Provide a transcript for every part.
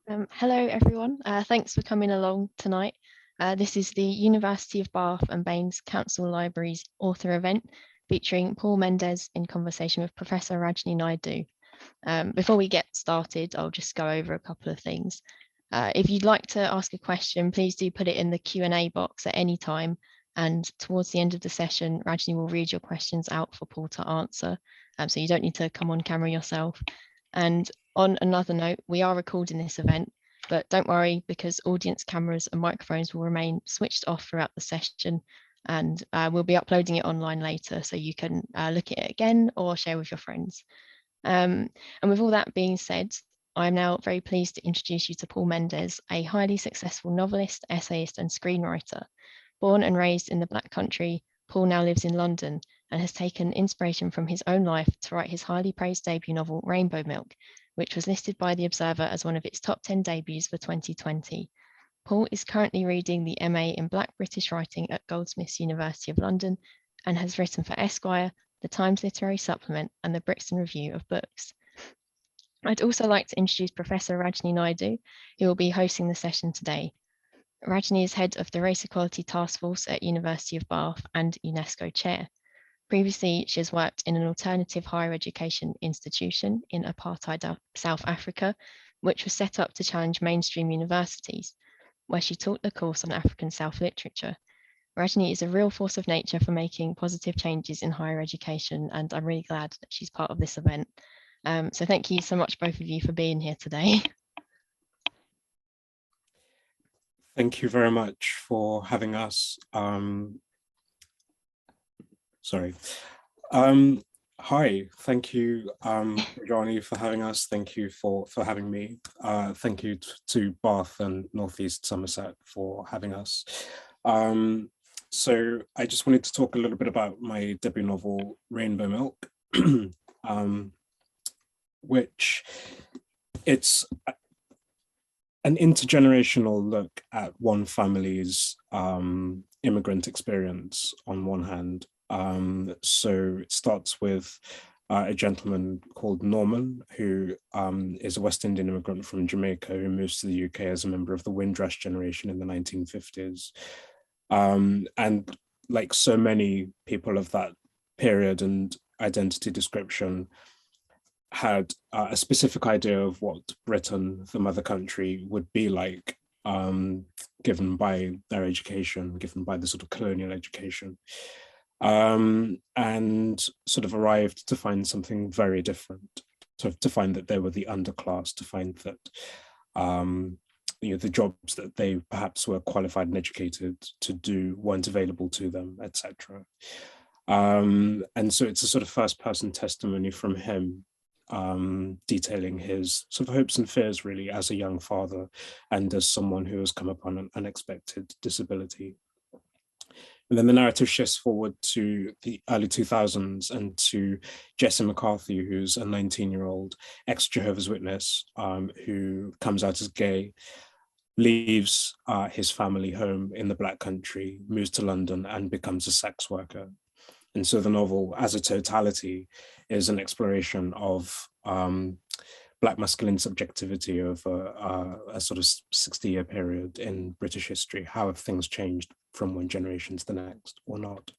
Hello, everyone. Thanks for coming along tonight. This is the University of Bath and Baines Council Libraries author event featuring Paul Mendes in conversation with Professor Rajani Naidoo. Before we get started, I'll just go over a couple of things. If you'd like to ask a question, please do put it in the Q&A box at any time. And towards the end of the session, Rajani will read your questions out for Paul to answer. So you don't need to come on camera yourself. And on another note, we are recording this event, but don't worry because audience cameras and microphones will remain switched off throughout the session, and we'll be uploading it online later so you can look at it again or share with your friends. And with all that being said, I'm now very pleased to introduce you to Paul Mendes, a highly successful novelist, essayist, and screenwriter. Born and raised in the Black Country, Paul now lives in London and has taken inspiration from his own life to write his highly praised debut novel, Rainbow Milk, which was listed by The Observer as one of its top 10 debuts for 2020. Paul is currently reading the MA in Black British Writing at Goldsmiths University of London and has written for Esquire, the Times Literary Supplement, and the Brixton Review of Books. I'd also like to introduce Professor Rajani Naidoo, who will be hosting the session today. Rajani is head of the Race Equality Task Force at University of Bath and UNESCO chair. Previously, she has worked in an alternative higher education institution in apartheid South Africa, which was set up to challenge mainstream universities, where she taught the course on African South literature. Rajani is a real force of nature for making positive changes in higher education, and I'm really glad that she's part of this event. So thank you so much, both of you, for being here today. Thank you very much for having us. Hi, thank you, Rajani, for having us. Thank you for having me. Thank you to Bath and Northeast Somerset for having us. So I just wanted to talk a little bit about my debut novel, Rainbow Milk, which it's an intergenerational look at one family's immigrant experience on one hand. So it starts with a gentleman called Norman, who is a West Indian immigrant from Jamaica who moves to the UK as a member of the Windrush generation in the 1950s. And like so many people of that period and identity description, had a specific idea of what Britain, the mother country, would be like, given by their education, given by the sort of colonial education, and sort of arrived to find something very different, to find that they were the underclass, to find that the jobs that they perhaps were qualified and educated to do weren't available to them, etc. And so it's a sort of first-person testimony from him, detailing his sort of hopes and fears really as a young father and as someone who has come upon an unexpected disability. And then the narrative shifts forward to the early 2000s and to Jesse McCarthy, who's a 19-year-old ex-Jehovah's Witness who comes out as gay, leaves his family home in the Black Country, moves to London and becomes a sex worker. And so the novel as a totality is an exploration of Black masculine subjectivity over a sort of 60-year period in British history. How have things changed from one generation to the next or not?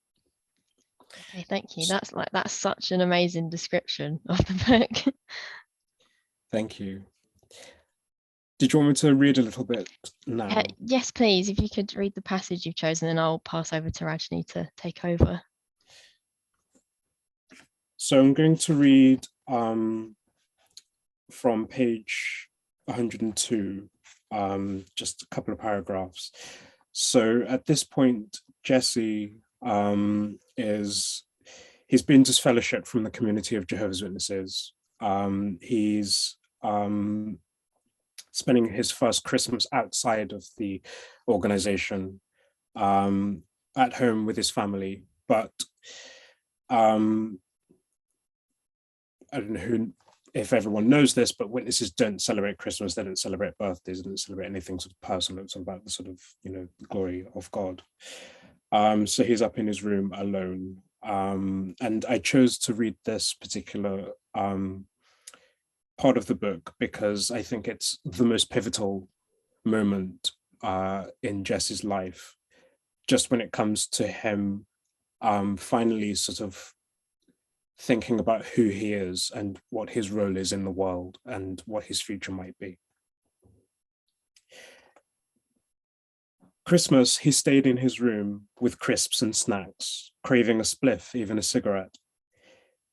Okay, thank you. That's such an amazing description of the book. Thank you. Did you want me to read a little bit now? Yes, please. If you could read the passage you've chosen, then I'll pass over to Rajani to take over. So I'm going to read from page 102, just a couple of paragraphs. So at this point, Jesse he's been disfellowshipped from the community of Jehovah's Witnesses. He's spending his first Christmas outside of the organization, at home with his family, but I don't know if everyone knows this, but witnesses don't celebrate Christmas. They don't celebrate birthdays. They don't celebrate anything sort of personal. It's about the sort of, glory of God. So he's up in his room alone. And I chose to read this particular part of the book because I think it's the most pivotal moment in Jesse's life, just when it comes to him finally sort of thinking about who he is and what his role is in the world and what his future might be. Christmas, he stayed in his room with crisps and snacks, craving a spliff, even a cigarette.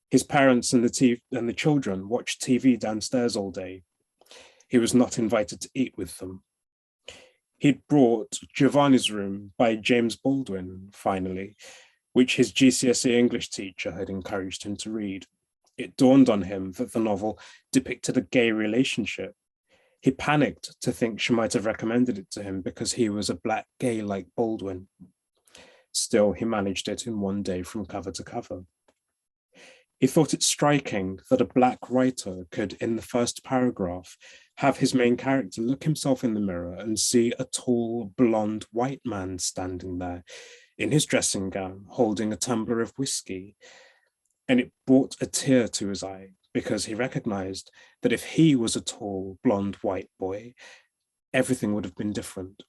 His parents and the children watched TV downstairs all day. He was not invited to eat with them. He'd brought Giovanni's Room by James Baldwin, finally, which his GCSE English teacher had encouraged him to read. It dawned on him that the novel depicted a gay relationship. He panicked to think she might have recommended it to him because he was a black gay like Baldwin. Still, he managed it in one day from cover to cover. He thought it striking that a black writer could, in the first paragraph, have his main character look himself in the mirror and see a tall, blonde white man standing there in his dressing gown, holding a tumbler of whiskey. And it brought a tear to his eye because he recognized that if he was a tall, blonde white boy, everything would have been different.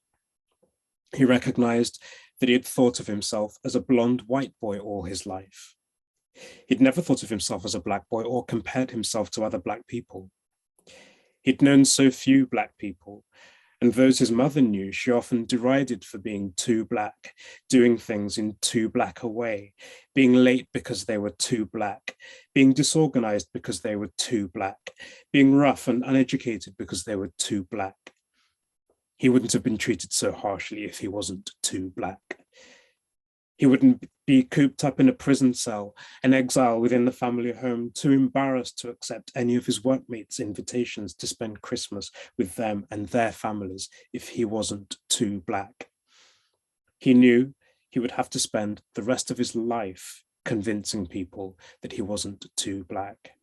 He recognized that he had thought of himself as a blonde white boy all his life. He'd never thought of himself as a black boy or compared himself to other black people. He'd known so few black people, and those his mother knew, she often derided for being too black, doing things in too black a way, being late because they were too black, being disorganized because they were too black, being rough and uneducated because they were too black. He wouldn't have been treated so harshly if he wasn't too black. He wouldn't be cooped up in a prison cell, an exile within the family home, too embarrassed to accept any of his workmates' invitations to spend Christmas with them and their families if he wasn't too black. He knew he would have to spend the rest of his life convincing people that he wasn't too black.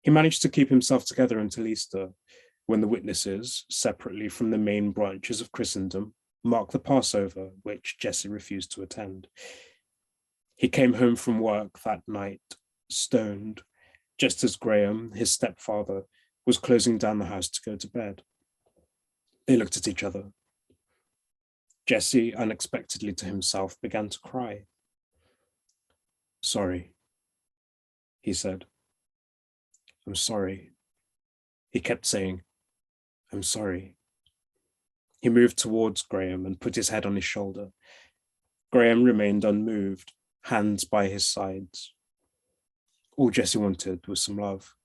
He managed to keep himself together until Easter, when the witnesses, separately from the main branches of Christendom, marked the Passover, which Jesse refused to attend. He came home from work that night, stoned, just as Graham, his stepfather, was closing down the house to go to bed. They looked at each other. Jesse, unexpectedly to himself, began to cry. "Sorry," he said. "I'm sorry." He kept saying, "I'm sorry." He moved towards Graham and put his head on his shoulder. Graham remained unmoved, hands by his sides. All Jesse wanted was some love.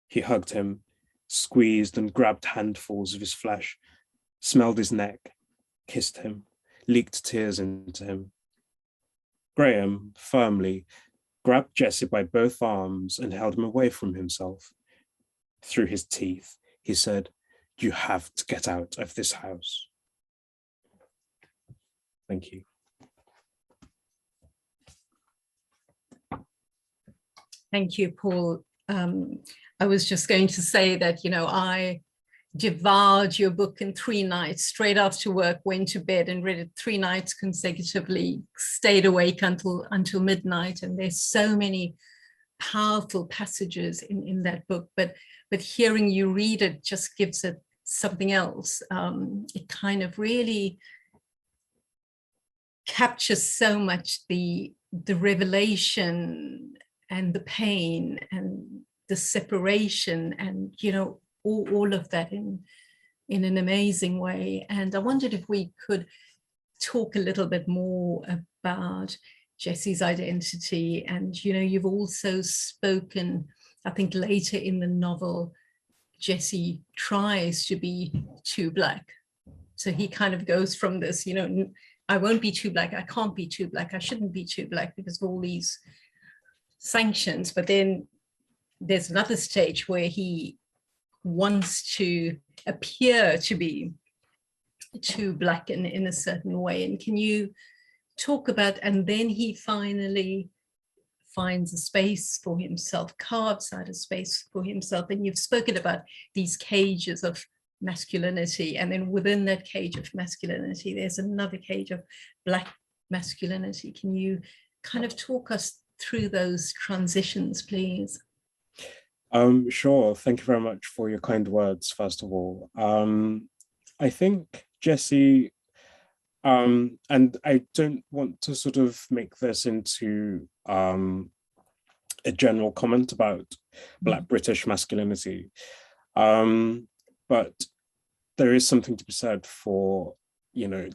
He hugged him, squeezed and grabbed handfuls of his flesh, smelled his neck, kissed him, leaked tears into him. Graham, firmly, grabbed Jesse by both arms and held him away from himself. Through his teeth, he said, "You have to get out of this house." Thank you. Thank you, Paul. I was just going to say that, I devoured your book in 3 nights, straight after work, went to bed and read it 3 nights consecutively, stayed awake until midnight. And there's so many powerful passages in that book, but hearing you read it just gives it something else. It kind of really captures so much the revelation and the pain and the separation and all of that in an amazing way. And I wondered if we could talk a little bit more about Jesse's identity. And you've also spoken, I think later in the novel, Jesse tries to be too black. So he kind of goes from this, I won't be too black, I can't be too black, I shouldn't be too black because of all these sanctions. But then there's another stage where he wants to appear to be too black in a certain way. And can you talk about, and then he finally finds a space for himself, carves out a space for himself. And you've spoken about these cages of masculinity, and then within that cage of masculinity, there's another cage of black masculinity. Can you kind of talk us through those transitions, please? Sure. Thank you very much for your kind words, first of all. I think Jesse, and I don't want to sort of make this into a general comment about Black British masculinity, but there is something to be said for,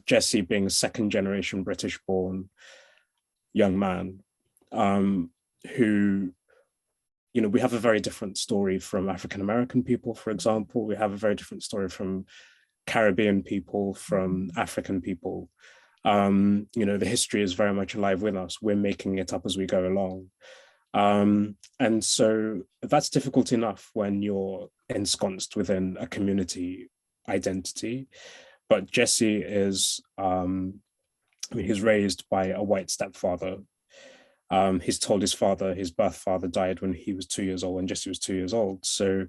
Jesse being a second generation British born young man, who, we have a very different story from African American people, for example. We have a very different story from Caribbean people, from African people. The history is very much alive with us. We're making it up as we go along. And so that's difficult enough when you're ensconced within a community identity. But Jesse is, he's raised by a white stepfather. He's told his father, his birth father died when he was 2 years old, when Jesse was 2 years old. So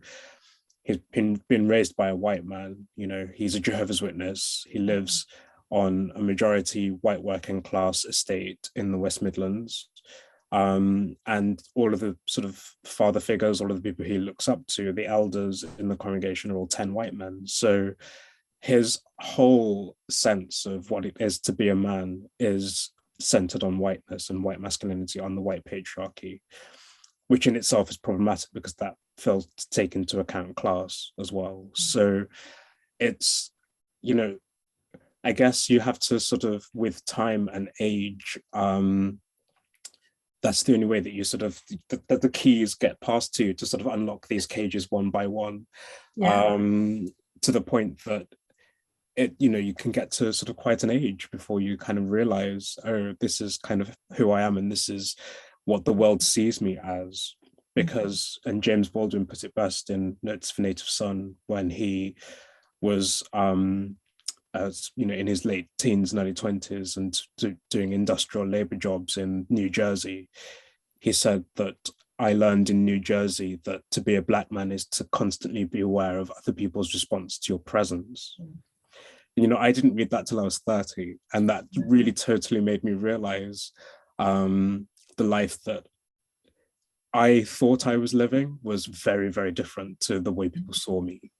he's been raised by a white man. He's a Jehovah's Witness. He lives on a majority white working class estate in the West Midlands. And all of the sort of father figures, all of the people he looks up to, the elders in the congregation are all 10 white men. So his whole sense of what it is to be a man is centered on whiteness and white masculinity, on the white patriarchy, which in itself is problematic because that fails to take into account class as well. So it's, I guess you have to sort of, with time and age, that's the only way that you sort of, that the keys get passed to sort of unlock these cages one by one, to the point that you can get to sort of quite an age before you kind of realize, oh, this is kind of who I am and this is what the world sees me as. Because, and James Baldwin put it best in Notes for Native Son when he was, in his late teens and early 20s and doing industrial labor jobs in New Jersey. He said that, I learned in New Jersey that to be a Black man is to constantly be aware of other people's response to your presence. I didn't read that till I was 30, and that really totally made me realize the life that I thought I was living was very, very different to the way people saw me.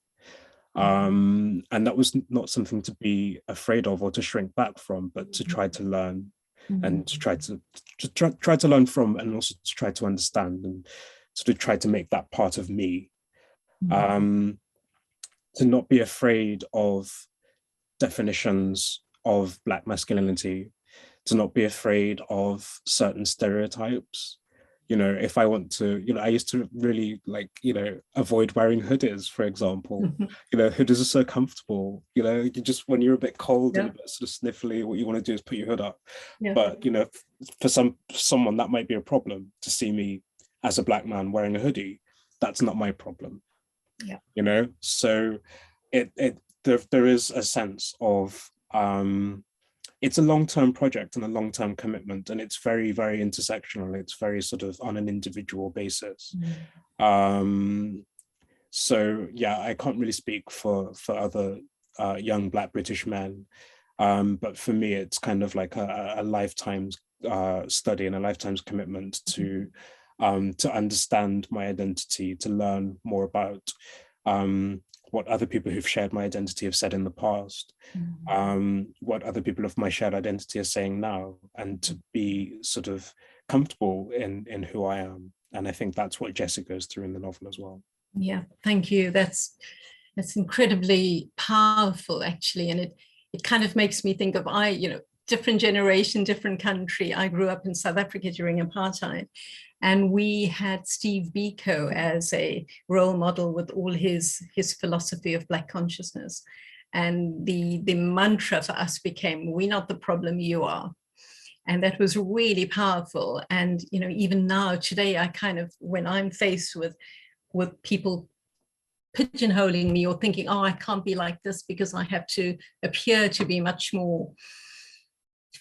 And that was not something to be afraid of or to shrink back from, but to try to learn and to try to learn from, and also to try to understand and sort of try to make that part of me. To not be afraid of definitions of Black masculinity, to not be afraid of certain stereotypes. If I want to, I used to really avoid wearing hoodies, for example. Hoodies are so comfortable. You just, when you're a bit cold and a bit sort of sniffly, what you want to do is put your hood up. But for someone that might be a problem to see me as a Black man wearing a hoodie. That's not my problem. So there is a sense of it's a long-term project and a long-term commitment, and it's very, very intersectional. It's very sort of on an individual basis. So yeah, I can't really speak for other young Black British men, but for me, it's kind of like a lifetime's study and a lifetime's commitment to understand my identity, to learn more about what other people who've shared my identity have said in the past, what other people of my shared identity are saying now, and to be sort of comfortable in who I am. And I think that's what Jesse goes through in the novel as well. Yeah, thank you. That's incredibly powerful, actually. And it kind of makes me think of, different generation, different country. I grew up in South Africa during apartheid. And we had Steve Biko as a role model with all his philosophy of Black consciousness. And the mantra for us became, we're not the problem, you are. And that was really powerful. And, even now, today, I kind of, when I'm faced with people pigeonholing me or thinking, oh, I can't be like this because I have to appear to be much more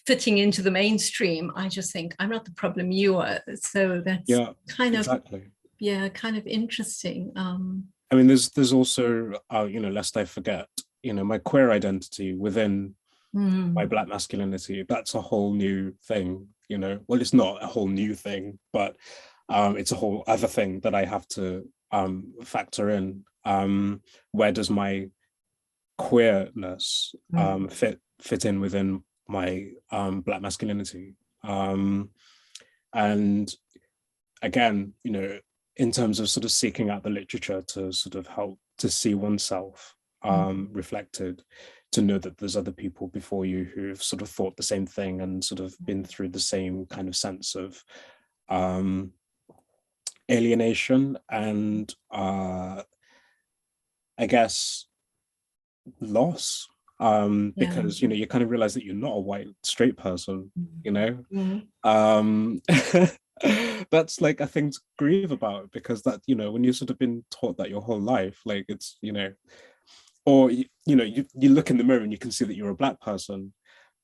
fitting into the mainstream, I just think, I'm not the problem, you are. So that's kind of interesting. I mean, there's also, lest I forget, my queer identity within my Black masculinity. That's a whole new thing, well, it's not a whole new thing, but it's a whole other thing that I have to factor in? Where does my queerness fit in within my Black masculinity? And again, you know, in terms of sort of seeking out the literature to sort of help to see oneself reflected, to know that there's other people before you who've sort of thought the same thing and sort of been through the same kind of sense of alienation and I guess loss, because you know, you kind of realize that you're not a white straight person, you know. That's like a thing to grieve about, because that, you know, when you've sort of been taught that your whole life, like it's, you know, or you know, you look in the mirror and you can see that you're a Black person,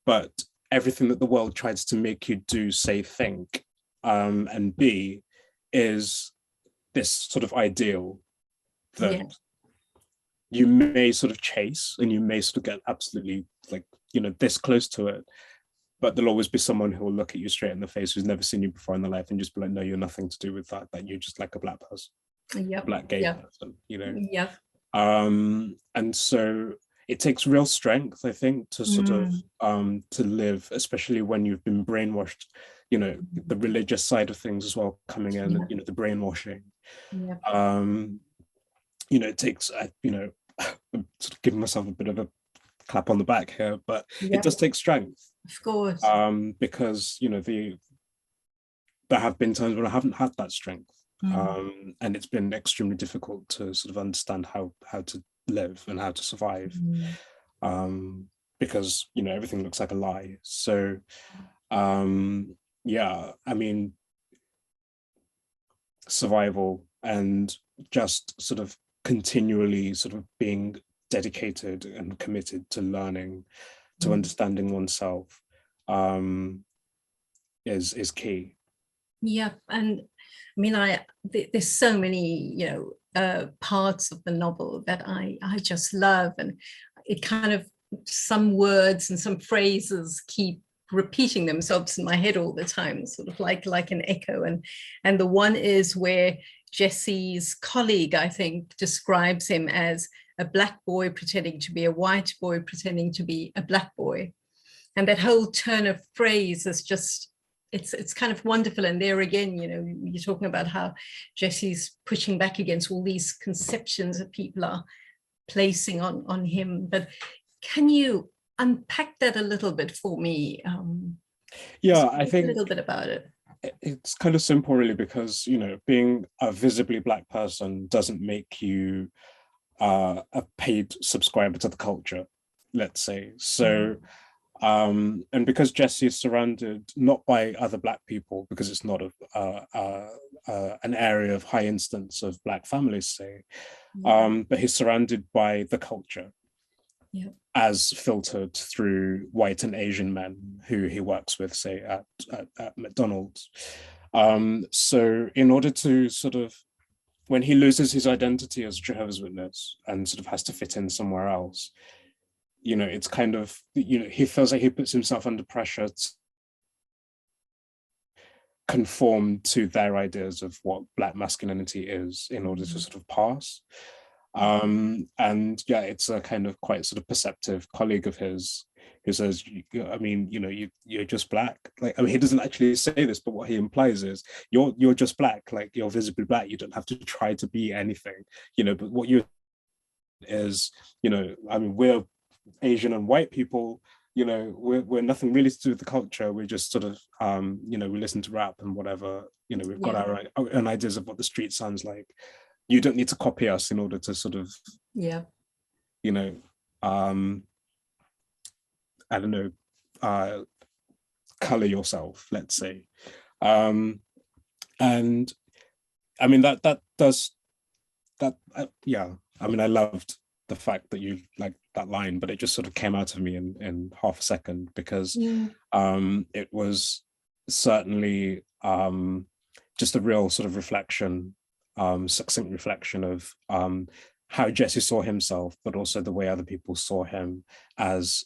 but everything that the world tries to make you do, say, think, and be is this sort of ideal that you may sort of chase, and you may sort of get absolutely, like, you know, this close to it, but there'll always be someone who will look at you straight in the face who's never seen you before in their life and just be like, no, you're nothing to do with that, that you're just like a Black person, Black gay person, you know. And so it takes real strength, I think, to sort of to live, especially when you've been brainwashed, you know, the religious side of things as well coming in, you know, the brainwashing. You know, it takes, you know, I'm sort of giving myself a bit of a clap on the back here, but it does take strength, of course, because, you know, there have been times when I haven't had that strength, and it's been extremely difficult to sort of understand how to live and how to survive, because, you know, everything looks like a lie. So yeah, I mean, survival and just sort of continually sort of being dedicated and committed to learning, to understanding oneself, is key. Yeah, and I mean, there's so many, you know, parts of the novel that I just love, and it kind of, some words and some phrases keep repeating themselves in my head all the time, sort of like an echo. And the one is where Jesse's colleague, I think, describes him as a Black boy pretending to be a white boy, pretending to be a Black boy. And that whole turn of phrase is just, it's kind of wonderful. And there again, you know, you're talking about how Jesse's pushing back against all these conceptions that people are placing on him. But can you unpack that a little bit for me? Yeah, I think a little bit about it. It's kind of simple, really, because, you know, being a visibly Black person doesn't make you a paid subscriber to the culture, let's say. So and because Jesse is surrounded not by other Black people, because it's not an area of high instance of Black families, say, but he's surrounded by the culture, as filtered through white and Asian men who he works with, say, at McDonald's. So in order to sort of, when he loses his identity as Jehovah's Witness and sort of has to fit in somewhere else, you know, it's kind of, you know, he feels like he puts himself under pressure to conform to their ideas of what Black masculinity is in order to sort of pass. And yeah, it's a kind of quite sort of perceptive colleague of his who says, I mean, you know, you're just Black. Like, I mean, he doesn't actually say this, but what he implies is you're just Black, like you're visibly Black. You don't have to try to be anything, you know, but what you is, you know, I mean, we're Asian and white people, you know, we're nothing really to do with the culture. We're just sort of, you know, we listen to rap and whatever, you know, we've got our own ideas of what the street sounds like. You don't need to copy us in order to sort of, you know, I don't know, color yourself, let's say. And I mean, that does, that, yeah, I mean, I loved the fact that you like that line, but it just sort of came out of me in half a second, because it was certainly just a real sort of reflection, succinct reflection of how Jesse saw himself, but also the way other people saw him as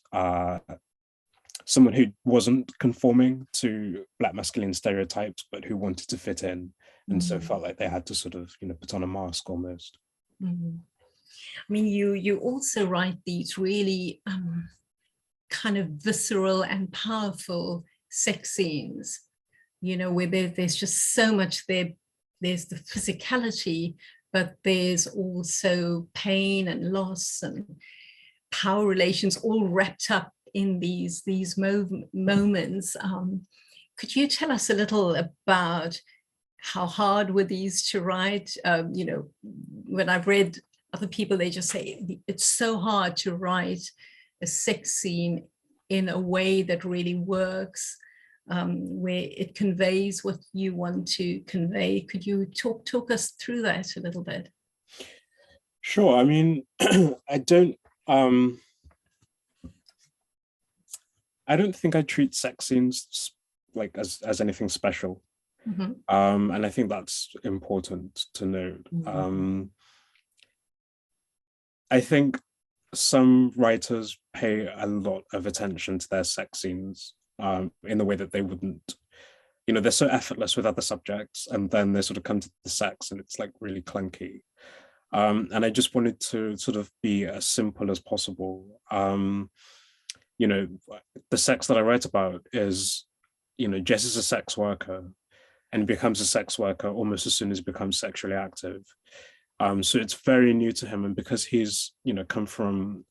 someone who wasn't conforming to Black masculine stereotypes, but who wanted to fit in, and so felt like they had to sort of, put on a mask almost. I mean, you also write these really kind of visceral and powerful sex scenes, where there's just so much there. There's the physicality, but there's also pain and loss and power relations all wrapped up in these moments. Could you tell us a little about how hard were these to write? When I've read other people, they just say it's so hard to write a sex scene in a way that really works, where it conveys what you want to convey. Could you talk us through that a little bit? Sure. I mean, I don't think I treat sex scenes like as anything special. And I think that's important to note. I think some writers pay a lot of attention to their sex scenes in the way that they wouldn't, they're so effortless with other subjects, and then they sort of come to the sex and it's like really clunky. And I just wanted to sort of be as simple as possible. The sex that I write about is, Jess is a sex worker and becomes a sex worker almost as soon as he becomes sexually active. So it's very new to him. And because he's, come from,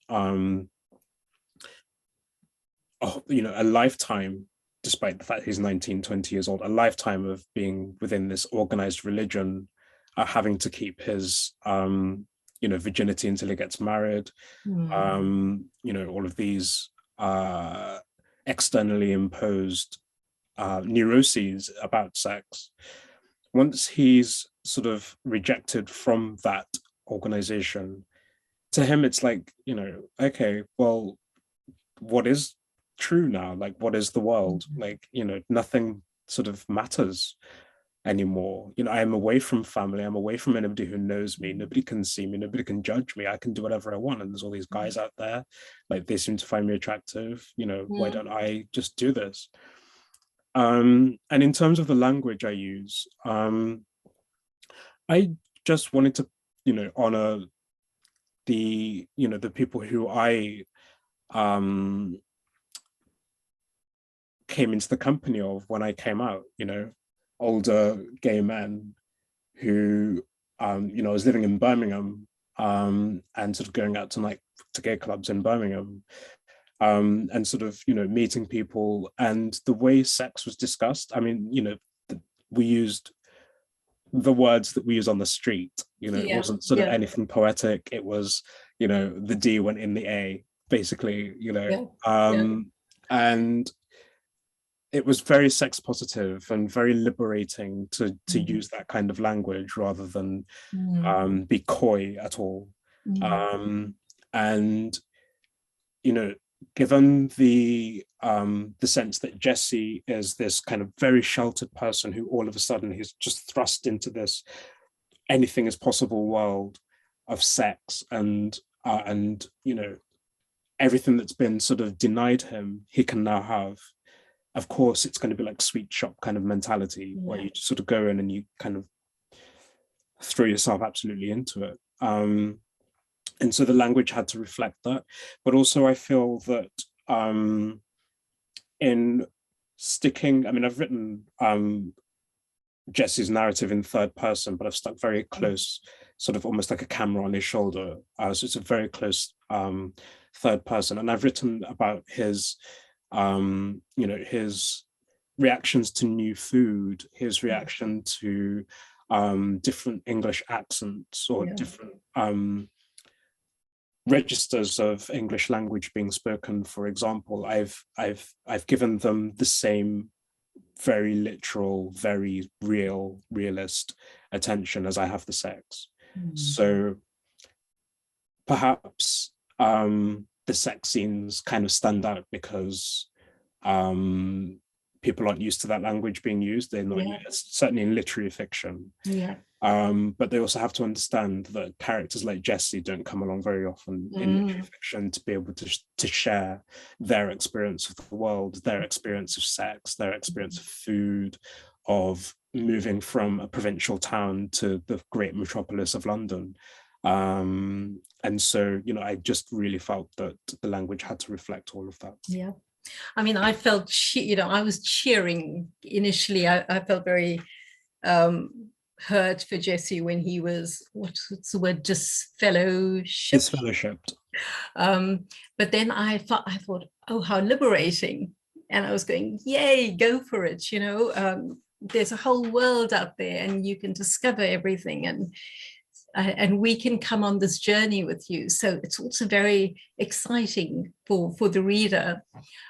a lifetime, despite the fact he's 19, 20 years old, a lifetime of being within this organized religion, having to keep his, virginity until he gets married, all of these externally imposed neuroses about sex. Once he's sort of rejected from that organization, to him it's like, okay, well, what is true now? Like, what is the world? Like, nothing sort of matters anymore. I am away from family. I'm away from anybody who knows me. Nobody can see me. Nobody can judge me. I can do whatever I want. And there's all these guys out there, like, they seem to find me attractive. Why don't I just do this? And in terms of the language I use, I just wanted to, honor the people who I came into the company of when I came out, older gay men who, I was living in Birmingham, and sort of going out to gay clubs in Birmingham, and sort of, meeting people, and the way sex was discussed. I mean, we used the words that we use on the street, it wasn't sort of anything poetic. It was, the D went in the A, basically, and it was very sex positive and very liberating to use that kind of language rather than be coy at all. And given the sense that Jesse is this kind of very sheltered person who all of a sudden he's just thrust into this anything is possible world of sex, and everything that's been sort of denied him, he can now have. Of course, it's going to be like sweet shop kind of mentality, where you sort of go in and you kind of throw yourself absolutely into it. And so the language had to reflect that. But also I feel that in sticking, I mean, I've written Jesse's narrative in third person, but I've stuck very close, sort of almost like a camera on his shoulder. So it's a very close third person. And I've written about his, his reactions to new food, his reaction to different English accents or different registers of English language being spoken. For example, I've given them the same very literal, very realist attention as I have the sex. So perhaps the sex scenes kind of stand out because people aren't used to that language being used. They're not certainly in literary fiction. Yeah. But they also have to understand that characters like Jesse don't come along very often in literary fiction to be able to share their experience of the world, their experience of sex, their experience of food, of moving from a provincial town to the great metropolis of London. And so, you know, I just really felt that the language had to reflect all of that. Yeah. I mean, I felt, you know, I was cheering initially. I felt very hurt for Jesse when he was, what's the word, disfellowship. Disfellowshipped. But then I thought, oh, how liberating. And I was going, yay, go for it. You know, there's a whole world out there and you can discover everything. And we can come on this journey with you. So it's also very exciting for the reader.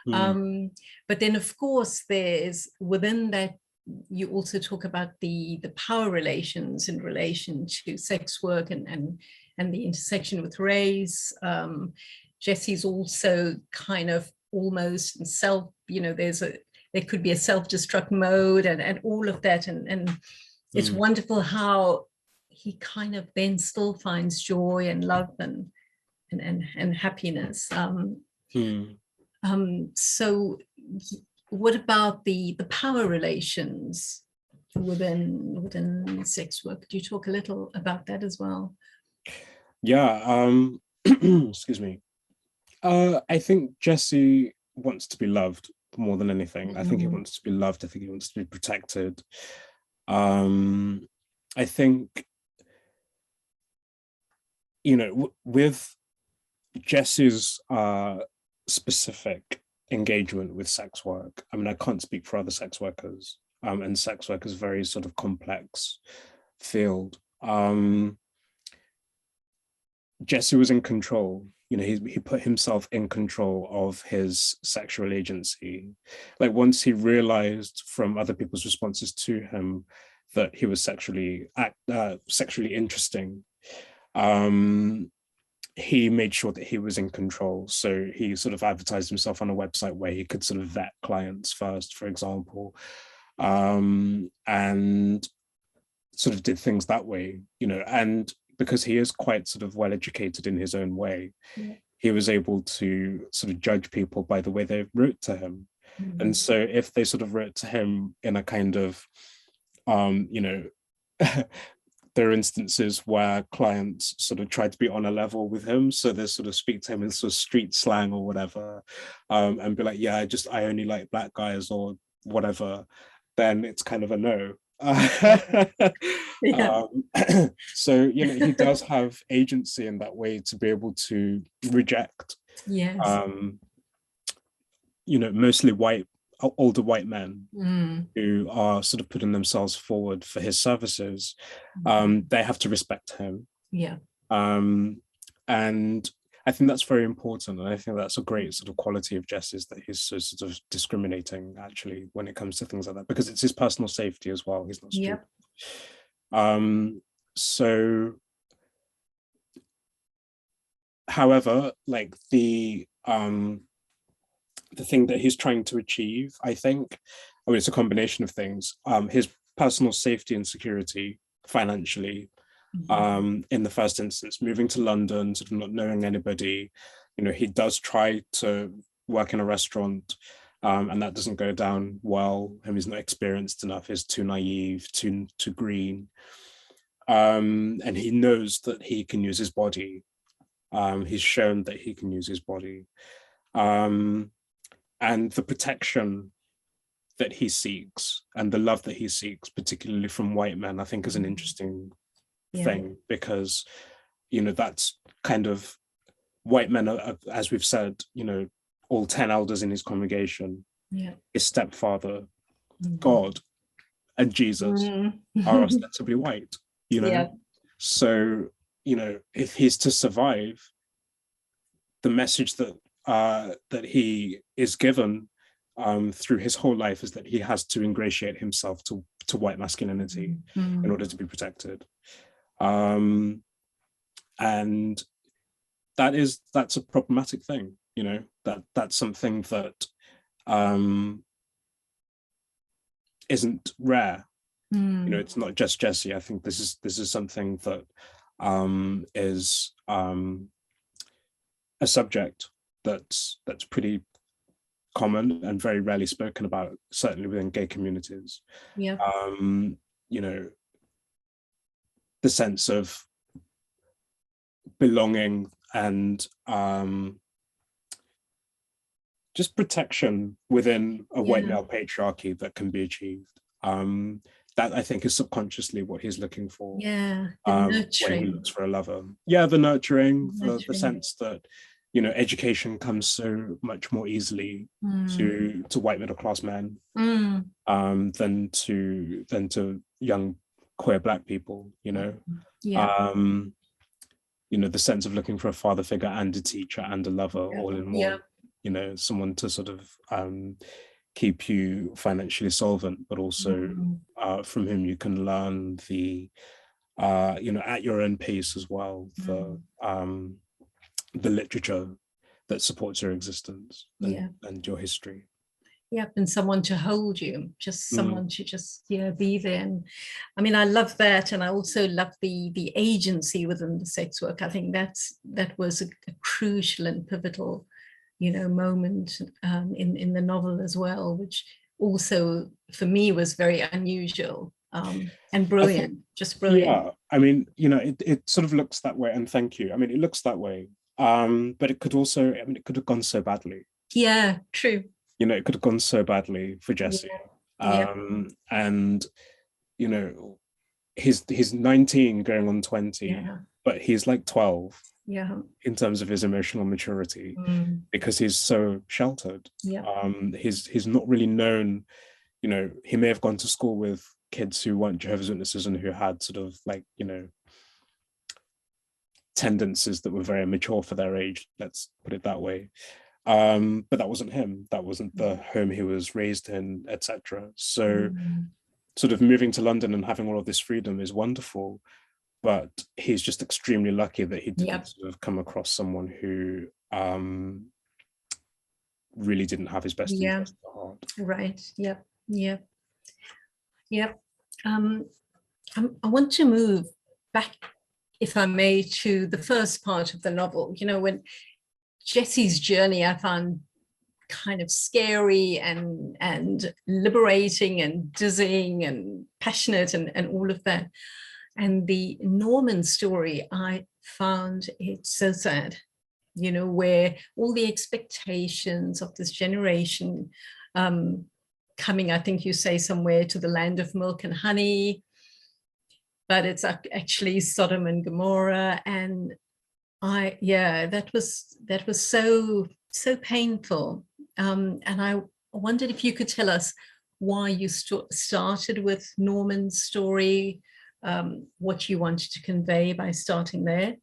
But then, of course, there's within that, you also talk about the power relations in relation to sex work and the intersection with race. Jesse's also kind of almost in self, you know, there could be a self-destruct mode and all of that. And it's wonderful how he kind of then still finds joy and love and happiness. So what about the power relations within sex work? Could you talk a little about that as well? Yeah, excuse me. I think Jesse wants to be loved more than anything. I think he wants to be loved. I think he wants to be protected. I think, you know, with Jesse's specific engagement with sex work, I mean, I can't speak for other sex workers, and sex work is a very sort of complex field. Jesse was in control. You know, he put himself in control of his sexual agency. Like once he realized from other people's responses to him that he was sexually interesting, he made sure that he was in control. So he sort of advertised himself on a website where he could sort of vet clients first, for example, and sort of did things that way, you know, and because he is quite sort of well educated in his own way, he was able to sort of judge people by the way they wrote to him. And so if they sort of wrote to him in a kind of, you know, there are instances where clients sort of try to be on a level with him. So they sort of speak to him in sort of street slang or whatever, and be like, yeah, I only like black guys or whatever, then it's kind of a no. So, you know, he does have agency in that way to be able to reject, you know, mostly older white men who are sort of putting themselves forward for his services. They have to respect him. And I think that's very important. And I think that's a great sort of quality of Jesse's, that he's so sort of discriminating actually when it comes to things like that, because it's his personal safety as well. He's not stupid. So, however, like the thing that he's trying to achieve, I think, I mean, it's a combination of things. His personal safety and security financially, in the first instance, moving to London, sort of not knowing anybody, you know, he does try to work in a restaurant, and that doesn't go down well. He's not experienced enough, he's too naive, too green. And he knows that he can use his body. He's shown that he can use his body. And the protection that he seeks and the love that he seeks, particularly from white men, I think is an interesting thing, because, you know, that's kind of, white men are, as we've said, you know, all 10 elders in his congregation, his stepfather, God, and Jesus are ostensibly white, you know? So, you know, if he's to survive, the message that that he is given through his whole life is that he has to ingratiate himself to white masculinity in order to be protected. And that's a problematic thing, you know, that's something that isn't rare. Mm. You know, it's not just Jesse. I think this is something that is a subject that's pretty common and very rarely spoken about, certainly within gay communities. Yeah. You know, the sense of belonging and just protection within a white male patriarchy that can be achieved. That I think is subconsciously what he's looking for. Yeah, the When nurturing. he looks for a lover. Yeah, the nurturing. The sense that, you know, education comes so much more easily to white middle class men than to young queer Black people. You know, you know, the sense of looking for a father figure and a teacher and a lover all in one. You know, someone to sort of keep you financially solvent, but also from whom you can learn the, you know, at your own pace as well, the literature that supports your existence and your history. Yep, and someone to hold you, just someone to just be there. And I mean, I love that, and I also love the agency within the sex work. I think that was a crucial and pivotal, you know, moment in the novel as well, which also for me was very unusual and brilliant, just brilliant. Yeah, I mean, you know, it sort of looks that way, and thank you. I mean, it looks that way, but it could also, I mean, it could have gone so badly. Yeah, true. You know, it could have gone so badly for Jesse. And, you know, he's 19 going on 20, but he's like 12 in terms of his emotional maturity because he's so sheltered. He's not really known, you know, he may have gone to school with kids who weren't Jehovah's Witnesses and who had sort of like, you know, tendencies that were very mature for their age, let's put it that way. But that wasn't him. That wasn't the home he was raised in, etc. So sort of moving to London and having all of this freedom is wonderful, but he's just extremely lucky that he didn't sort of come across someone who really didn't have his best interest at heart. Right. I want to move back, if I may, to the first part of the novel. You know, when Jesse's journey I found kind of scary and liberating and dizzying and passionate and all of that. And the Norman story, I found it so sad, you know, where all the expectations of this generation coming, I think you say somewhere, to the land of milk and honey, but it's actually Sodom and Gomorrah. And that was so painful. And I wondered if you could tell us why you started with Norman's story, what you wanted to convey by starting there.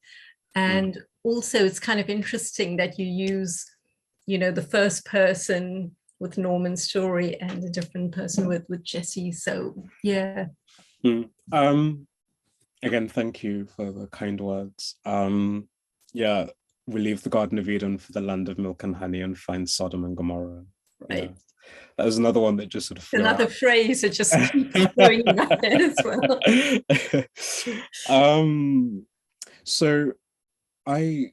And also it's kind of interesting that you use, you know, the first person with Norman's story and a different person with Jesse. So yeah. Again, thank you for the kind words. Yeah, we leave the Garden of Eden for the land of milk and honey and find Sodom and Gomorrah. Right. Yeah. That was another one that just sort of flew another out. Phrase that just keeps going in my head as well. So I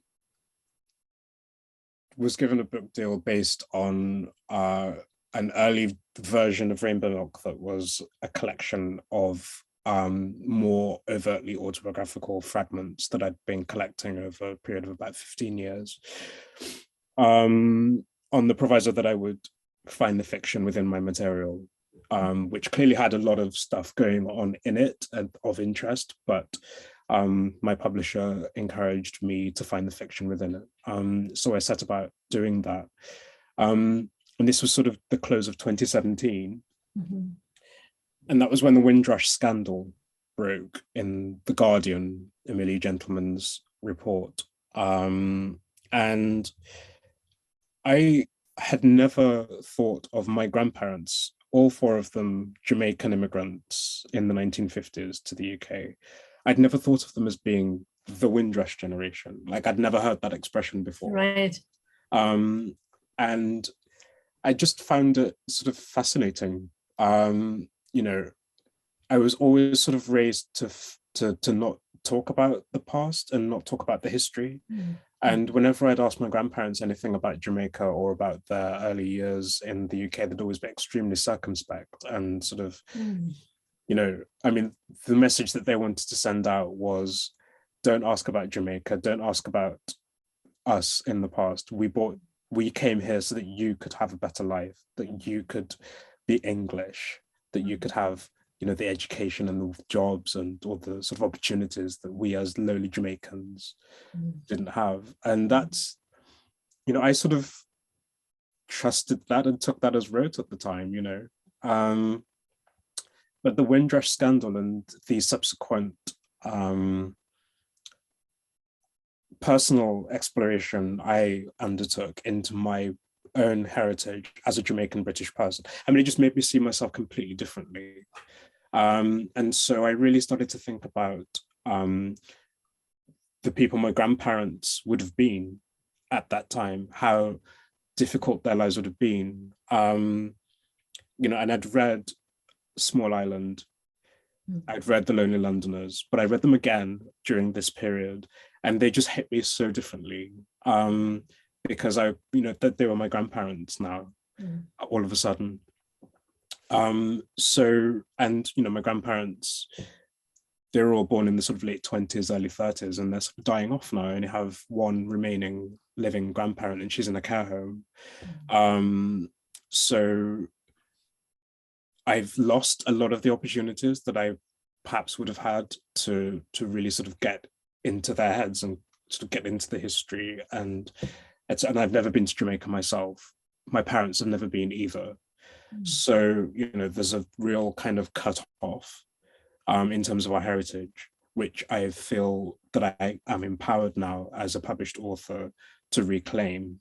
was given a book deal based on an early version of Rainbow Milk that was a collection of more overtly autobiographical fragments that I'd been collecting over a period of about 15 years, on the proviso that I would find the fiction within my material, which clearly had a lot of stuff going on in it and of interest, but my publisher encouraged me to find the fiction within it. So I set about doing that. And this was sort of the close of 2017. And that was when the Windrush scandal broke in The Guardian, Emily Gentleman's report. And I had never thought of my grandparents, all four of them Jamaican immigrants in the 1950s to the UK. I'd never thought of them as being the Windrush generation. Like, I'd never heard that expression before. Right. And I just found it sort of fascinating. you know, I was always sort of raised to not talk about the past and not talk about the history. And whenever I'd ask my grandparents anything about Jamaica or about their early years in the UK, they'd always be extremely circumspect and sort of, you know, I mean, the message that they wanted to send out was, don't ask about Jamaica, don't ask about us in the past. We came here so that you could have a better life, that you could be English, that you could have, you know, the education and the jobs and all the sort of opportunities that we as lowly Jamaicans didn't have. And that's, you know, I sort of trusted that and took that as rote at the time, you know. But the Windrush scandal and the subsequent personal exploration I undertook into my own heritage as a Jamaican British person, I mean, it just made me see myself completely differently. And so I really started to think about the people my grandparents would have been at that time, how difficult their lives would have been. You know, and I'd read Small Island, I'd read The Lonely Londoners, but I read them again during this period, and they just hit me so differently because I, you know, that they were my grandparents now, all of a sudden. So, and, you know, my grandparents, they were all born in the sort of late 20s, early 30s, and they're sort of dying off now. I only have one remaining living grandparent, and she's in a care home. So I've lost a lot of the opportunities that I perhaps would have had to really sort of get into their heads and sort of get into the history. And I've never been to Jamaica myself. My parents have never been either. So, you know, there's a real kind of cut off in terms of our heritage, which I feel that I am empowered now as a published author to reclaim.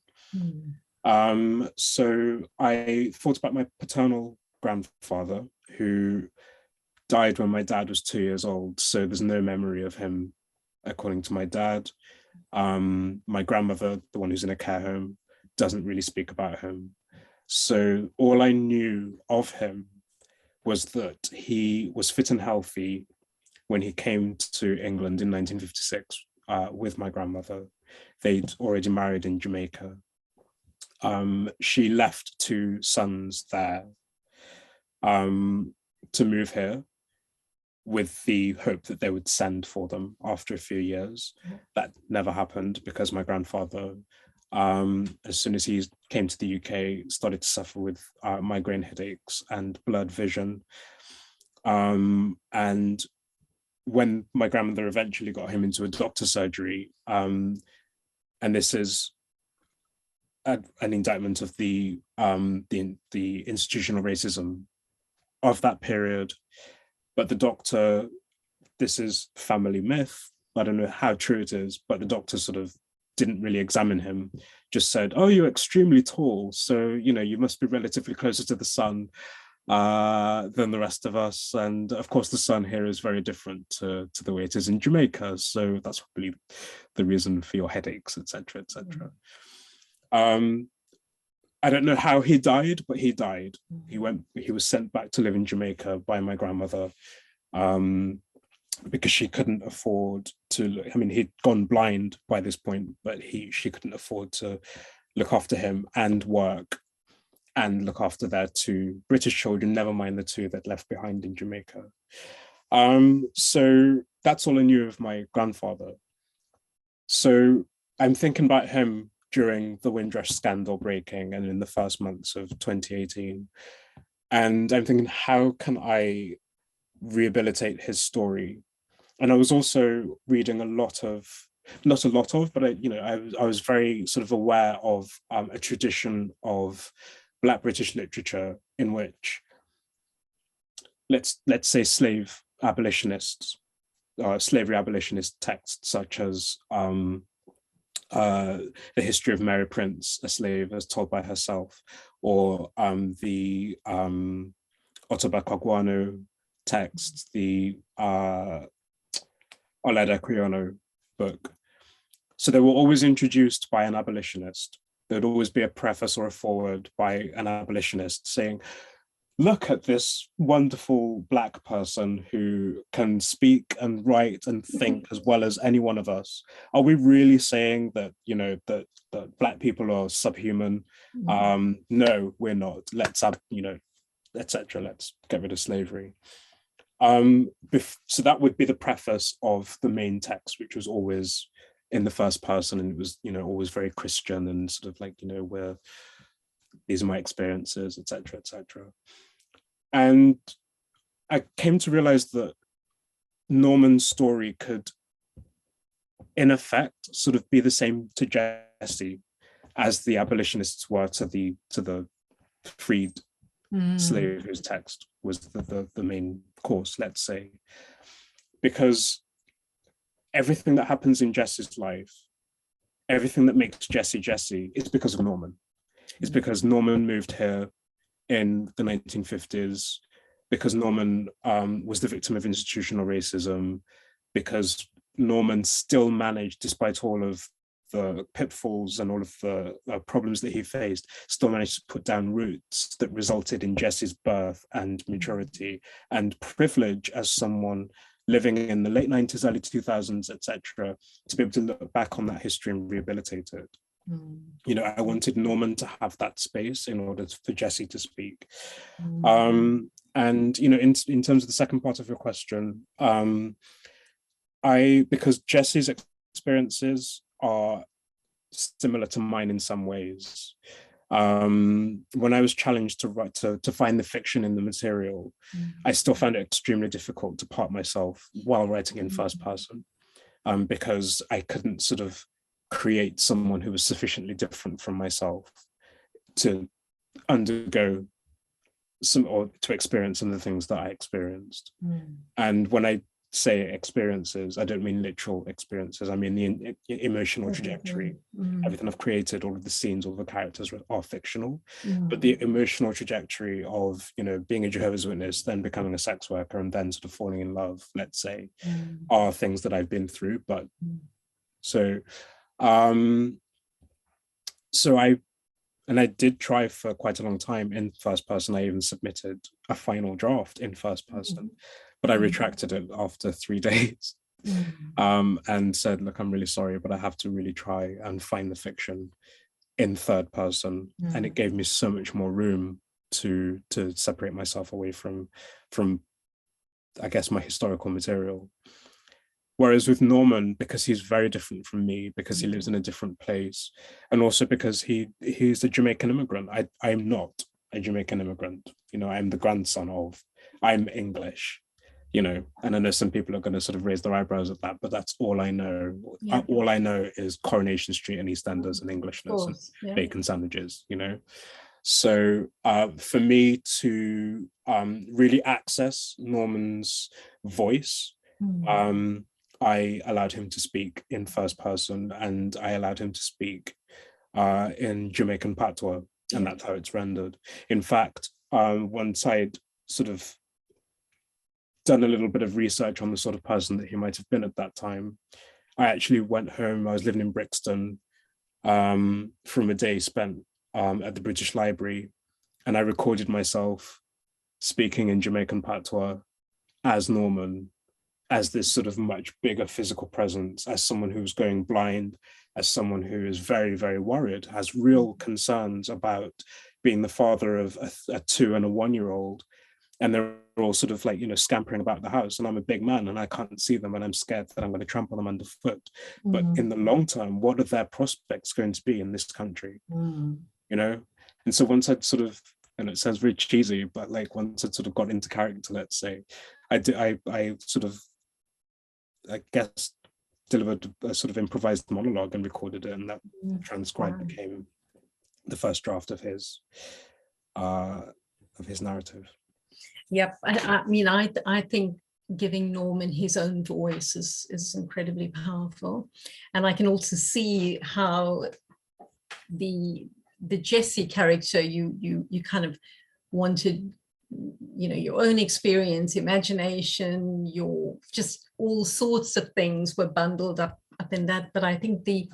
So I thought about my paternal grandfather, who died when my dad was 2 years old. So there's no memory of him, according to my dad. My grandmother, the one who's in a care home, doesn't really speak about him. So all I knew of him was that he was fit and healthy when he came to England in 1956 with my grandmother. They'd already married in Jamaica. She left 2 sons there to move here with the hope that they would send for them after a few years. That never happened because my grandfather, as soon as he came to the UK, started to suffer with migraine headaches and blurred vision. And when my grandmother eventually got him into a doctor's surgery, and this is an indictment of the institutional racism of that period, but the doctor, this is family myth, I don't know how true it is, but the doctor sort of didn't really examine him, just said, oh, you're extremely tall, so, you know, you must be relatively closer to the sun than the rest of us. And of course, the sun here is very different to the way it is in Jamaica. So that's probably the reason for your headaches, etc., etc. I don't know how he died, but he died. He was sent back to live in Jamaica by my grandmother because she couldn't afford to, I mean, he'd gone blind by this point, but she couldn't afford to look after him and work and look after their 2 British children, never mind the 2 that left behind in Jamaica. So that's all I knew of my grandfather. So I'm thinking about him during the Windrush scandal breaking and in the first months of 2018. And I'm thinking, how can I rehabilitate his story? And I was also reading not a lot of, but I was very sort of aware of a tradition of Black British literature in which, let's say, slavery abolitionist texts such as the history of Mary Prince, a slave as told by herself, or the Ottobah Kogwano texts, the Olada Criono book. So they were always introduced by an abolitionist. There'd always be a preface or a foreword by an abolitionist saying, look at this wonderful Black person who can speak and write and think as well as any one of us. Are we really saying that, you know, that Black people are subhuman? No, we're not. Let's have, you know, etc. Let's get rid of slavery. So that would be the preface of the main text, which was always in the first person, and it was, you know, always very Christian and sort of like, you know, where these are my experiences, etc., etc. And I came to realize that Norman's story could, in effect, sort of be the same to Jesse as the abolitionists were to the freed slave whose text was the main course, let's say. Because everything that happens in Jesse's life, everything that makes Jesse Jesse, is because of Norman. It's because Norman moved here in the 1950s, because Norman was the victim of institutional racism, because Norman still managed, despite all of the pitfalls and all of the problems that he faced, still managed to put down roots that resulted in Jesse's birth and maturity and privilege as someone living in the late 90s, early 2000s, etc., to be able to look back on that history and rehabilitate it. You know, I wanted Norman to have that space in order for Jesse to speak. And, you know, in terms of the second part of your question, because Jesse's experiences are similar to mine in some ways. When I was challenged to find the fiction in the material, I still found it extremely difficult to part myself while writing in first person, because I couldn't sort of create someone who was sufficiently different from myself to undergo some, or to experience some of the things that I experienced. And when I say experiences, I don't mean literal experiences. I mean the emotional trajectory. Everything I've created, all of the scenes, all the characters are fictional, but the emotional trajectory of, you know, being a Jehovah's Witness, then becoming a sex worker, and then sort of falling in love, let's say, are things that I've been through. But so I did try for quite a long time in first person. I even submitted a final draft in first person, but I retracted it after 3 days, and said, look, I'm really sorry, but I have to really try and find the fiction in third person. And it gave me so much more room to separate myself away from, I guess, my historical material. Whereas with Norman, because he's very different from me, because he lives in a different place, and also because he's a Jamaican immigrant. I'm not a Jamaican immigrant. You know, I'm the grandson of, I'm English, you know, and I know some people are going to sort of raise their eyebrows at that, but that's all I know. All I know is Coronation Street and EastEnders and Englishness and bacon sandwiches, you know. So for me to really access Norman's voice, I allowed him to speak in first person, and I allowed him to speak in Jamaican patois, and that's how it's rendered. In fact, once I'd sort of done a little bit of research on the sort of person that he might have been at that time, I actually went home. I was living in Brixton from a day spent at the British Library, and I recorded myself speaking in Jamaican patois as Norman, as this sort of much bigger physical presence, as someone who's going blind, as someone who is very, very worried, has real concerns about being the father of a 2 and a 1-year-old. And they're all sort of like, you know, scampering about the house, and I'm a big man and I can't see them, and I'm scared that I'm going to trample them underfoot. But in the long term, what are their prospects going to be in this country? You know? And so once I'd sort of, and it sounds very cheesy, but like once I'd sort of got into character, let's say, I sort of, I guess, delivered a sort of improvised monologue and recorded it, and that transcribed became the first draft of his narrative. Yep, I mean, I think giving Norman his own voice is incredibly powerful, and I can also see how the Jesse character you kind of wanted, you know, your own experience, imagination, your just all sorts of things were bundled up in that. But I think the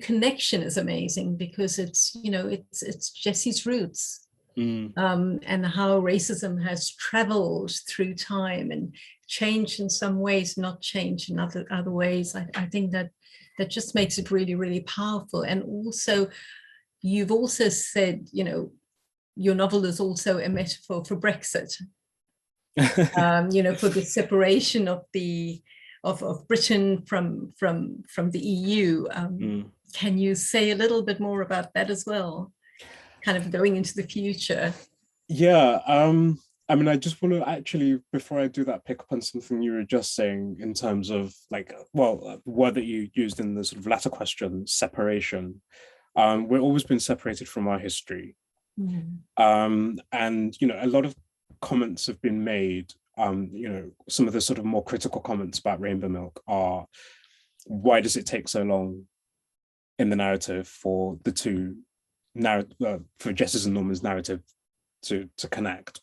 connection is amazing, because it's, you know, it's Jesse's roots, and how racism has traveled through time and changed in some ways, not changed in other ways. I think that just makes it really, really powerful. And also, you've also said, you know, your novel is also a metaphor for Brexit. You know, for the separation of Britain from the EU. Can you say a little bit more about that as well? Kind of going into the future. Yeah, I mean, I just want to actually, before I do that, pick up on something you were just saying in terms of like, well, the word that you used in the sort of latter question, separation. We've always been separated from our history. And, you know, a lot of comments have been made, you know, some of the sort of more critical comments about Rainbow Milk are, why does it take so long in the narrative for the two for Jess's and Norman's narrative to connect?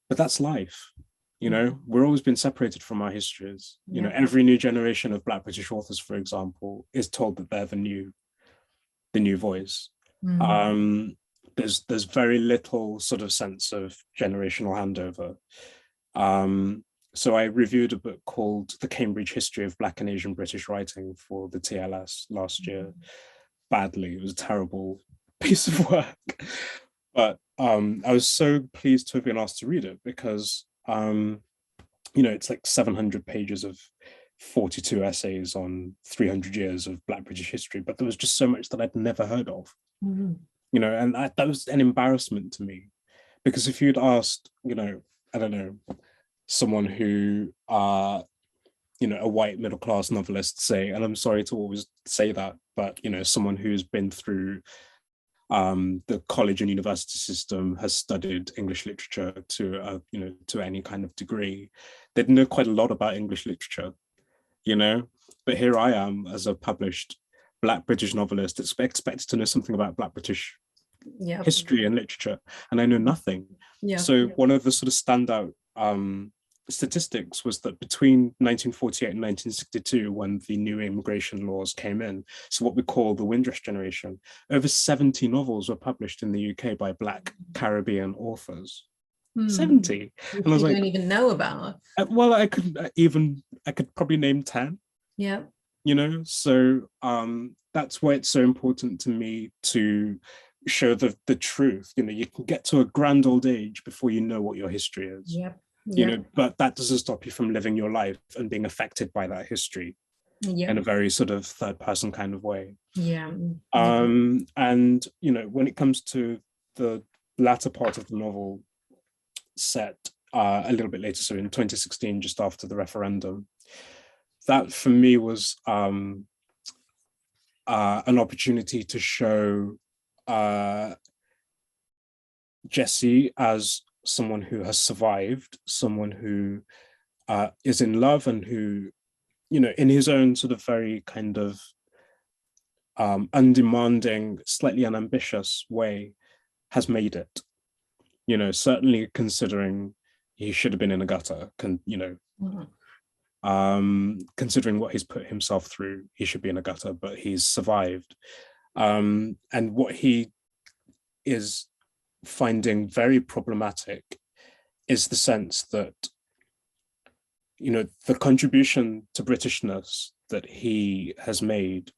But that's life. You know, we're always been separated from our histories. You know, every new generation of Black British authors, for example, is told that they're the new voice. There's very little sort of sense of generational handover. So I reviewed a book called The Cambridge History of Black and Asian British Writing for the TLS last year. Badly, it was a terrible piece of work. But I was so pleased to have been asked to read it because, you know, it's like 700 pages of 42 essays on 300 years of Black British history, but there was just so much that I'd never heard of, you know, and that was an embarrassment to me, because if you'd asked, you know, I don't know, someone who, you know, a white middle-class novelist, say, and I'm sorry to always say that, but, you know, someone who's been through the college and university system, has studied English literature to, you know, to any kind of degree, they'd know quite a lot about English literature, you know, but here I am as a published Black British novelist expected to know something about Black British history and literature, and I know nothing. So one of the sort of standout statistics was that between 1948 and 1962, when the new immigration laws came in, so what we call the Windrush generation, over 70 novels were published in the UK by Black Caribbean authors. 70. And I was like, don't even know about. Well, I could probably name 10. Yeah. You know, so that's why it's so important to me to show the truth. You know, you can get to a grand old age before you know what your history is. You know, but that doesn't stop you from living your life and being affected by that history in a very sort of third person kind of way. And, you know, when it comes to the latter part of the novel, set a little bit later, so in 2016, just after the referendum, that for me was an opportunity to show Jesse as someone who has survived, someone who is in love, and who, you know, in his own sort of very kind of undemanding, slightly unambitious way, has made it. You know, certainly considering he should have been in a gutter, you know, considering what he's put himself through, he should be in a gutter, but he's survived. And what he is finding very problematic is the sense that, you know, the contribution to Britishness that he has made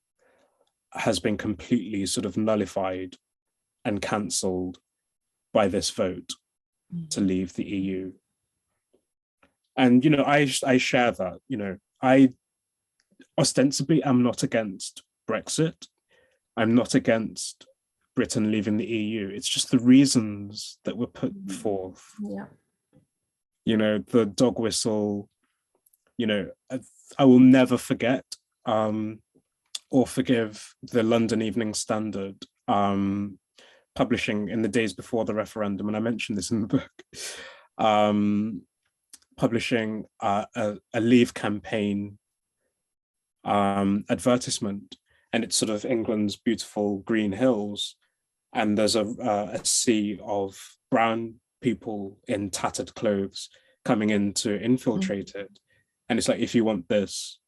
has been completely sort of nullified and cancelled by this vote to leave the EU. And, you know, I share that. You know, I ostensibly am not against Brexit. I'm not against Britain leaving the EU. It's just the reasons that were put forth. You know, the dog whistle, you know, I will never forget or forgive the London Evening Standard publishing in the days before the referendum, and I mentioned this in the book, publishing a Leave campaign advertisement, and it's sort of England's beautiful green hills, and there's a sea of brown people in tattered clothes coming in to infiltrate it, and it's like, if you want this,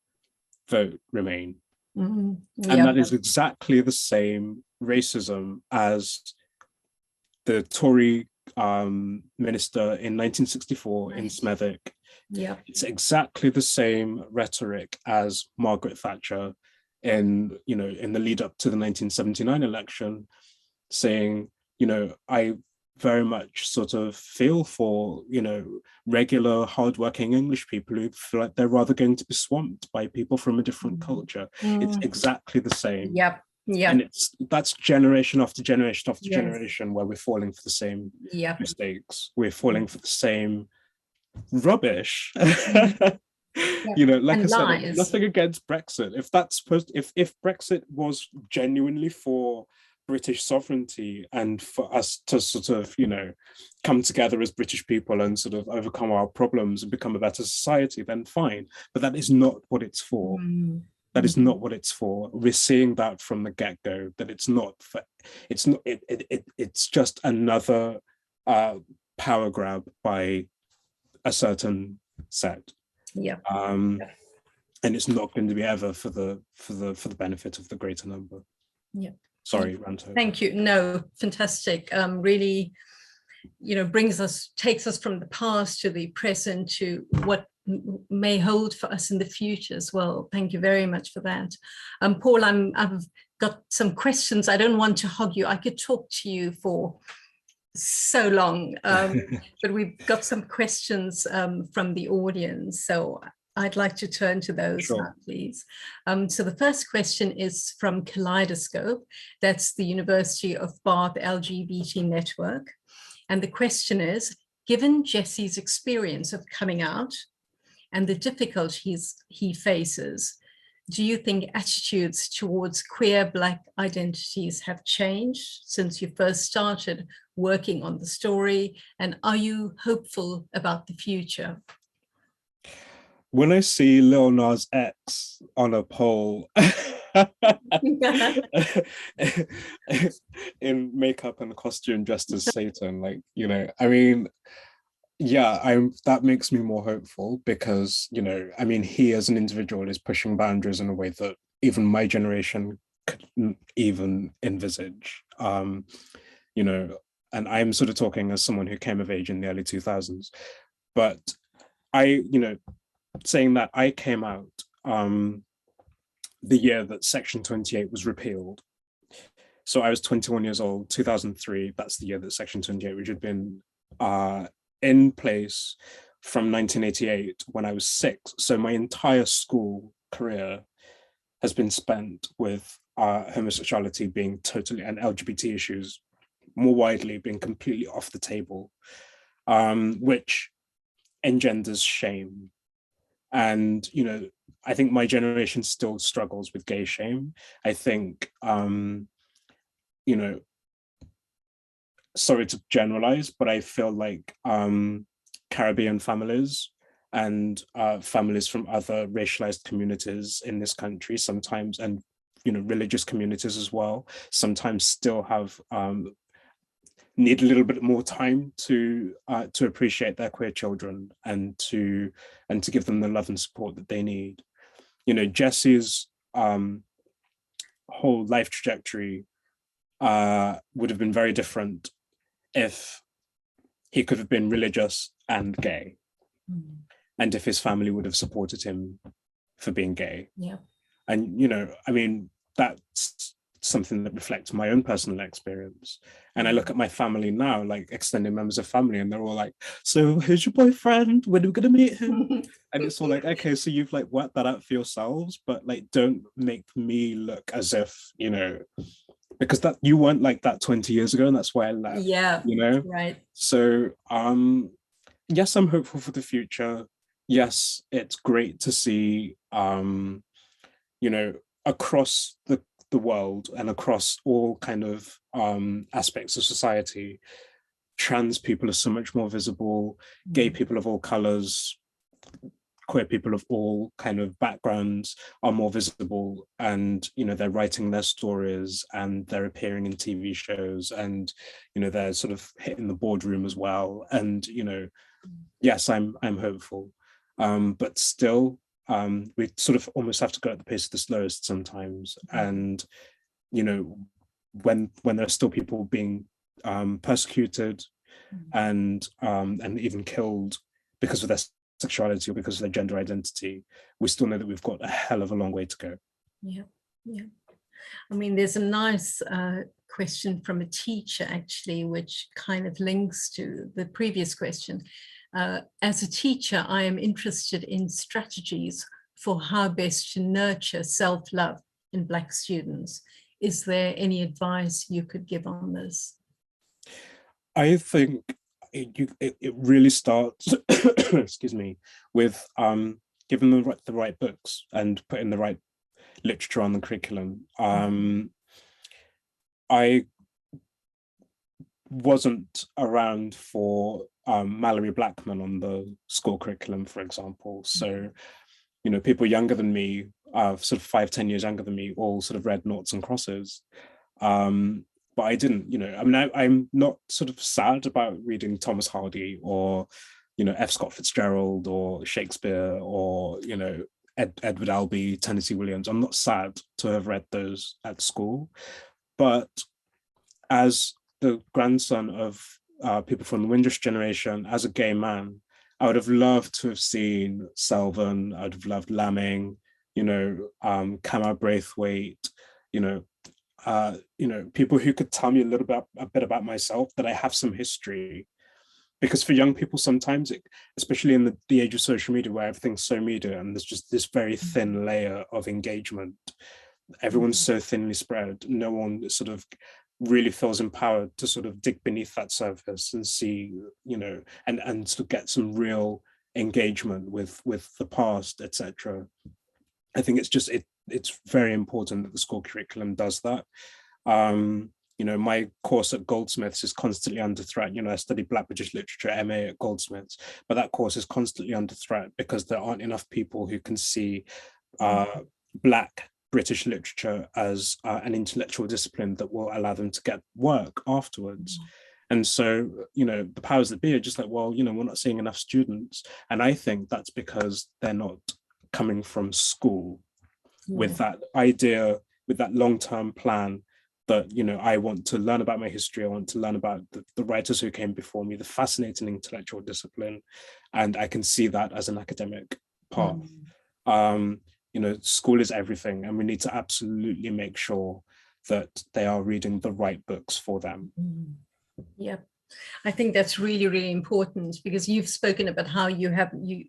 vote Remain. And that is exactly the same racism as the Tory minister in 1964 in Smethwick. Yeah, it's exactly the same rhetoric as Margaret Thatcher in the lead up to the 1979 election, saying, I very much sort of feel for, regular hardworking English people who feel like they're rather going to be swamped by people from a different culture. It's exactly the same. Yep. Yeah. And that's generation after generation after generation where we're falling for the same mistakes. We're falling for the same rubbish. Like and I said, like, nothing against Brexit. If that's supposed, if Brexit was genuinely for British sovereignty and for us to sort of, come together as British people and sort of overcome our problems and become a better society, then fine. But that is not what it's for. That is not what it's for. We're seeing that from the get-go, that it's not for, it's just another power grab by a certain set. And it's not going to be ever for the benefit of the greater number. Sorry, Ranto. Thank you. No, fantastic. Really, takes us from the past to the present to what may hold for us in the future as well. Thank you very much for that. Paul, I've got some questions. I don't want to hog you. I could talk to you for so long, but we've got some questions from the audience. So I'd like to turn to those now, please. So the first question is from Kaleidoscope. That's the University of Bath LGBT network. And the question is, given Jesse's experience of coming out and the difficulties he faces, do you think attitudes towards queer Black identities have changed since you first started working on the story? And are you hopeful about the future? When I see Lil Nas X on a poll in makeup and costume dressed as Satan, that makes me more hopeful because, he as an individual is pushing boundaries in a way that even my generation couldn't even envisage. And I'm sort of talking as someone who came of age in the early 2000s, but saying that I came out the year that Section 28 was repealed. So I was 21 years old, 2003, that's the year that Section 28, which had been in place from 1988 when I was 6. So my entire school career has been spent with homosexuality being totally, and LGBT issues more widely being completely off the table, which engenders shame. And, I think my generation still struggles with gay shame. I think, sorry to generalize, but I feel like Caribbean families and families from other racialized communities in this country sometimes, and, religious communities as well, sometimes still have need a little bit more time to appreciate their queer children and to give them the love and support that they need. Jesse's whole life trajectory would have been very different if he could have been religious and gay, and if his family would have supported him for being gay. And that's something that reflects my own personal experience. And I look at my family now, like extended members of family, and they're all like, so who's your boyfriend? When are we gonna meet him? And it's all like, okay, so you've like worked that out for yourselves, but like don't make me look as if, because that you weren't like that 20 years ago, and that's why I left. Right. So yes, I'm hopeful for the future. Yes, it's great to see across the world and across all kind of aspects of society, trans people are so much more visible, gay people of all colors, queer people of all kind of backgrounds are more visible, and they're writing their stories and they're appearing in TV shows, and they're sort of hitting the boardroom as well. And yes, I'm hopeful, but still we sort of almost have to go at the pace of the slowest sometimes. And when there are still people being persecuted and even killed because of their sexuality or because of their gender identity, we still know that we've got a hell of a long way to go. Yeah, yeah. I mean, there's a nice question from a teacher, actually, which kind of links to the previous question. As a teacher, I am interested in strategies for how best to nurture self-love in Black students. Is there any advice you could give on this? I think it really starts, excuse me, with giving them the right books and putting the right literature on the curriculum. I wasn't around for Mallory Blackman on the school curriculum, for example. So, you know, people younger than me, sort of 5-10 years younger than me, all sort of read Noughts and Crosses. But I didn't, you know, I mean, I'm not sort of sad about reading Thomas Hardy or, you know, F. Scott Fitzgerald or Shakespeare or, you know, Edward Albee, Tennessee Williams. I'm not sad to have read those at school. But as the grandson of people from the Windrush generation, as a gay man, I would have loved to have seen Selvin. I'd have loved Lamming, you know, Kamau Braithwaite, you know, people who could tell me a bit about myself, that I have some history. Because for young people, sometimes, especially in the age of social media, where everything's so media and there's just this very thin layer of engagement, everyone's so thinly spread, no one sort of really feels empowered to sort of dig beneath that surface and see, you know, and to get some real engagement with the past, etc. I think it's very important that the school curriculum does that. You know, my course at Goldsmiths is constantly under threat. You know, I studied Black British Literature MA at Goldsmiths, but that course is constantly under threat because there aren't enough people who can see Black British literature as an intellectual discipline that will allow them to get work afterwards. And so, you know, the powers that be are just like, well, you know, we're not seeing enough students. And I think that's because they're not coming from school with that idea, with that long-term plan that, you know, I want to learn about my history. I want to learn about the writers who came before me, the fascinating intellectual discipline. And I can see that as an academic path. You know, school is everything, and we need to absolutely make sure that they are reading the right books for them. Yeah, I think that's really, really important, because you've spoken about how you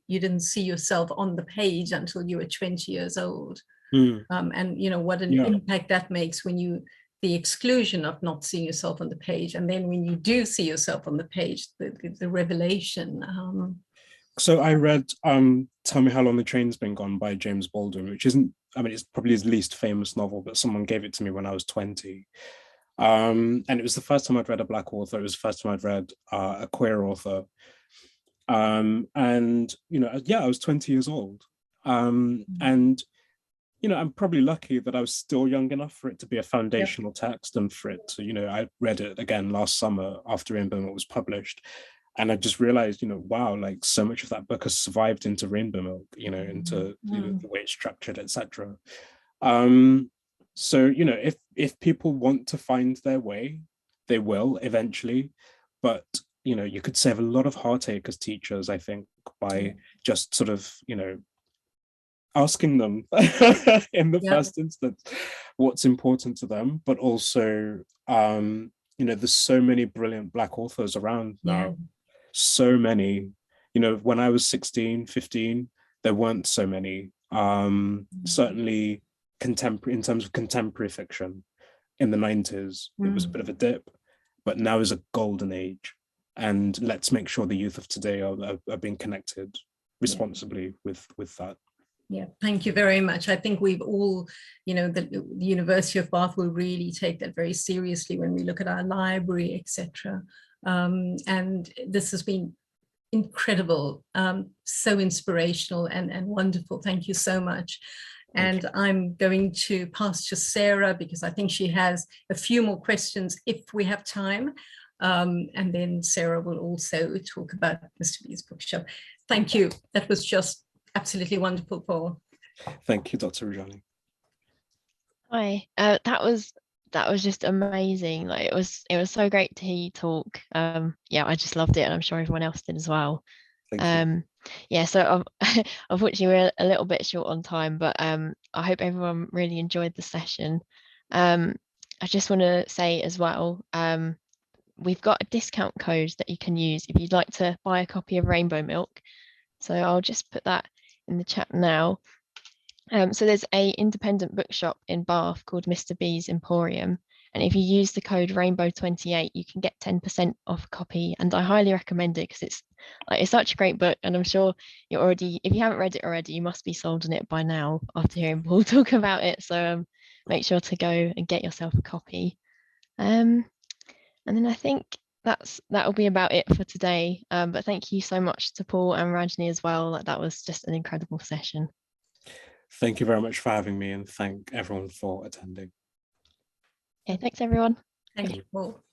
didn't see yourself on the page until you were 20 years old. And you know what an impact that makes when the exclusion of not seeing yourself on the page, and then when you do see yourself on the page, the revelation. So I read Tell Me How Long the Train's Been Gone by James Baldwin, which isn't, I mean, it's probably his least famous novel, but someone gave it to me when I was 20. And it was the first time I'd read a Black author. It was the first time I'd read a queer author. And, you know, yeah, I was 20 years old. And, you know, I'm probably lucky that I was still young enough for it to be a foundational text, and for it to, you know, I read it again last summer after Rainbow Milk was published. And I just realized, you know, wow, like so much of that book has survived into Rainbow Milk, you know, into you know, the way it's structured, etc. So, you know, if people want to find their way, they will eventually. But, you know, you could save a lot of heartache as teachers, I think, by just sort of, you know, asking them in the first instance what's important to them, but also, you know, there's so many brilliant Black authors around now. So many, you know, when I was 16, 15, there weren't so many. Certainly contemporary, in terms of contemporary fiction in the 90s, it was a bit of a dip, but now is a golden age. And let's make sure the youth of today are being connected responsibly with that. Yeah, thank you very much. I think we've all, you know, the University of Bath will really take that very seriously when we look at our library, etc. And this has been incredible, so inspirational and wonderful. Thank you so much. And I'm going to pass to Sarah, because I think she has a few more questions if we have time. And then Sarah will also talk about Mr. B's bookshelf. Thank you. That was just absolutely wonderful, Paul. Thank you, Dr. Rajani. Hi, that was that was just amazing. Like it was so great to hear you talk. Yeah, I just loved it, and I'm sure everyone else did as well. Thank you. Yeah, so unfortunately we're a little bit short on time, but I hope everyone really enjoyed the session. I just want to say as well, we've got a discount code that you can use if you'd like to buy a copy of Rainbow Milk. So I'll just put that in the chat now. So there's a independent bookshop in Bath called Mr. B's Emporium. And if you use the code Rainbow28, you can get 10% off a copy. And I highly recommend it because it's such a great book. And I'm sure you're already, if you haven't read it already, you must be sold on it by now after hearing Paul talk about it. So make sure to go and get yourself a copy. And then I think that'll be about it for today. But thank you so much to Paul and Rajani as well. That was just an incredible session. Thank you very much for having me, and thank everyone for attending. Okay, thanks everyone. Thank you, Paul.